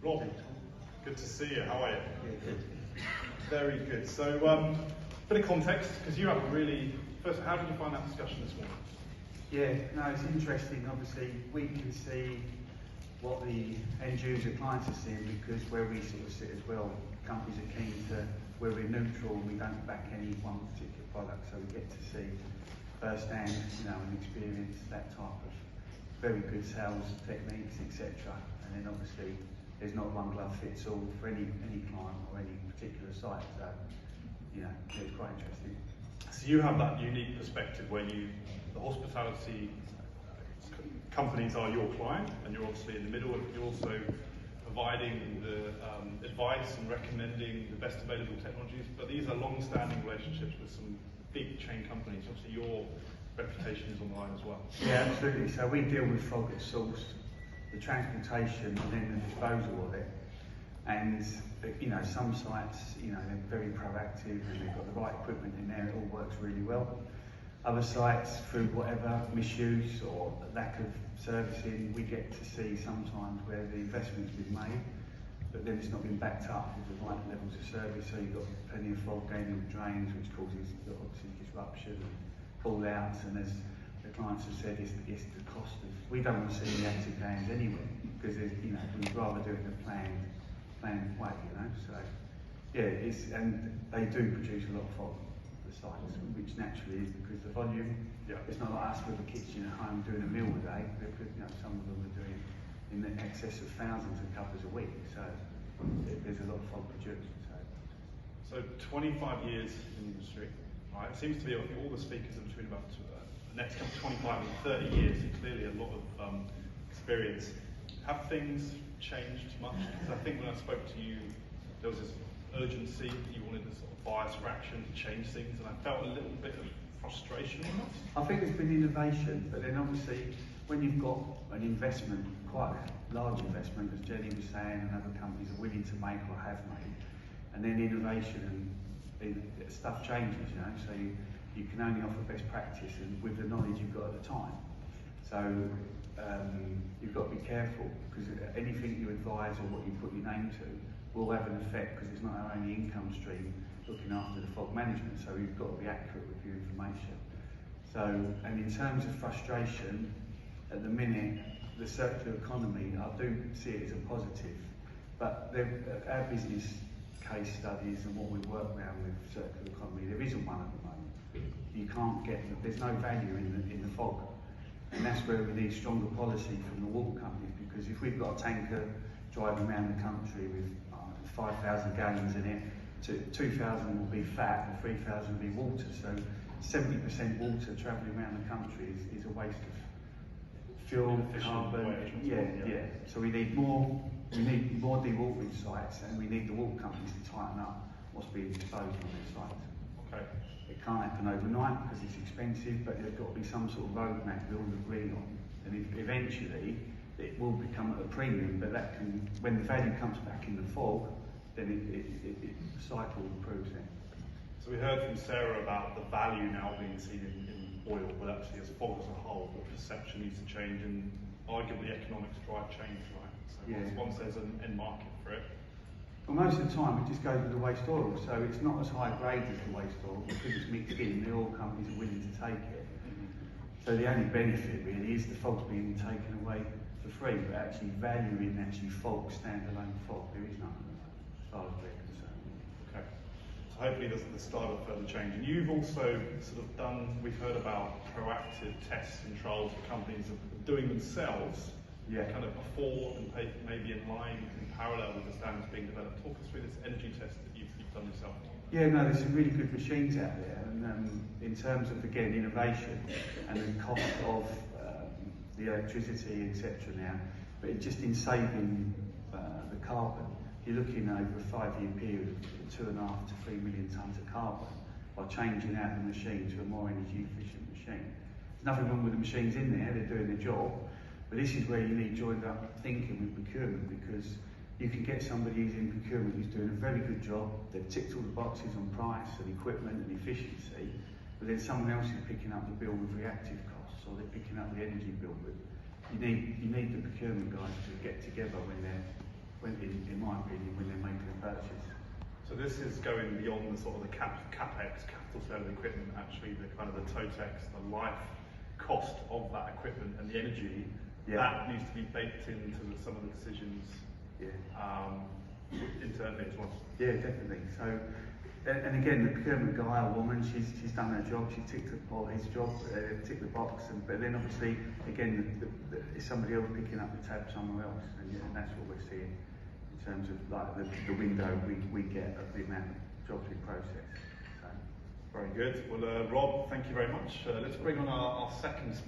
Rob, good to see you. How are you? Yeah, good. Very good. So, bit of context, because you have a really, first, how did you find that discussion this morning? Yeah, no, it's interesting. Obviously, we can see what the end user clients are seeing, because where we sort of sit as well, companies are keen to, where we're neutral and we don't back any one particular product, so we get to see firsthand, and experience that type of very good sales techniques, etc. And then obviously, there's not one glove fits all for any client or any particular site. So, it's quite interesting. So you have that unique perspective where the hospitality companies are your client, and you're obviously in the middle, and you're also providing the advice and recommending the best available technologies. But these are long-standing relationships with some big chain companies. Obviously, your reputation is on the line as well. Yeah, absolutely. So we deal with fog at source, the transportation, and then the disposal of it. And some sites, they're very proactive and they've got the right equipment in there. It all works really well. Other sites, through whatever misuse or lack of servicing, we get to see sometimes where the investment's been made, but then it's not been backed up with the right levels of service. So you've got plenty of fog going in the drains, which causes obviously disruption and fallouts. And as the clients have said, it's the cost of. We don't want to see reactive gains anyway, because we'd rather do it in a planned way. So yeah, and they do produce a lot of fog, the sites, which naturally is because the volume. Yeah. It's not like us with a kitchen at home doing a meal a day. Some of them are doing in the excess of thousands of covers a week. So there's a lot of fog produced. So 25 years in the industry, right? It seems to be, I think all the speakers are between about the next 25 and 30 years. So clearly a lot of experience. Have things changed much? Because I think when I spoke to you, there was this urgency that you wanted to sort of bias for action to change things, and I felt a little bit of frustration in that. I think there's been innovation, but then obviously when you've got an investment, quite a large investment, as Jenny was saying, and other companies are willing to make or have made, and then innovation and stuff changes, so you can only offer best practice and with the knowledge you've got at the time. So you've got to be careful, because anything you advise or what you put your name to will have an effect, because it's not our only income stream looking after the fog management, so you've got to be accurate with your information. So, and in terms of frustration, at the minute, the circular economy, I do see it as a positive, but our business case studies and what we work around with circular economy, there isn't one at the moment. You can't get, there's no value in the fog. And that's where we need stronger policy from the water companies, because if we've got a tanker driving around the country with 5,000 gallons in it, 2,000 will be fat and 3,000 will be water. So 70% water travelling around the country is a waste of fuel, carbon. Yeah. So we need more dewatering sites, and we need the water companies to tighten up what's being disposed on their sites. Okay. It can't happen overnight because it's expensive, but there's got to be some sort of roadmap we all agree on, and eventually it will become at a premium. But that can, when the value comes back in the fog, then the cycle improves then. So we heard from Sarah about the value now being seen in oil, but actually as fog as a whole, the perception needs to change, and arguably economics drive change, right? So once there's an end market for it. Well, most of the time it just goes with the waste oil, so it's not as high grade as the waste oil, because it's mixed in. The oil companies are willing to take it. So the only benefit really is the fog's being taken away for free, but actually valuing fog, standalone fog, there is none, as far as we're concerned. Okay. So hopefully there's the start of further change. And you've also sort of done, we've heard about proactive tests and trials that companies are doing themselves. Yeah. Kind of before and maybe in line, in parallel with the standards being developed. Talk us through this energy test that you've done yourself. Yeah, no, there's some really good machines out there, and in terms of, again, innovation and the cost of the electricity, etc. now, but just in saving the carbon, you're looking over a 5-year period of 2.5 to 3 million tonnes of carbon by changing out the machine to a more energy efficient machine. There's nothing wrong with the machines in there, they're doing their job. But this is where you need joined up thinking with procurement, because you can get somebody who's in procurement who's doing a very good job, they've ticked all the boxes on price and equipment and efficiency, but then someone else is picking up the bill with reactive costs, or they're picking up the energy bill. But you need the procurement guys to get together when they're in my opinion, when they're making a purchase. So this is going beyond the sort of the capex, capital sale of equipment, actually the kind of the totex, the life cost of that equipment and the energy, that needs to be baked into some of the decisions internally as well. Yeah, definitely. So, and again, the procurement guy or woman, she's done her job, she ticked the, or his job, ticked the box, but then obviously, again, it's somebody else picking up the tab somewhere else, and that's what we're seeing in terms of like the window we get of the amount of jobs we process. So. Very good. Well, Rob, thank you very much. Let's bring on our second speaker.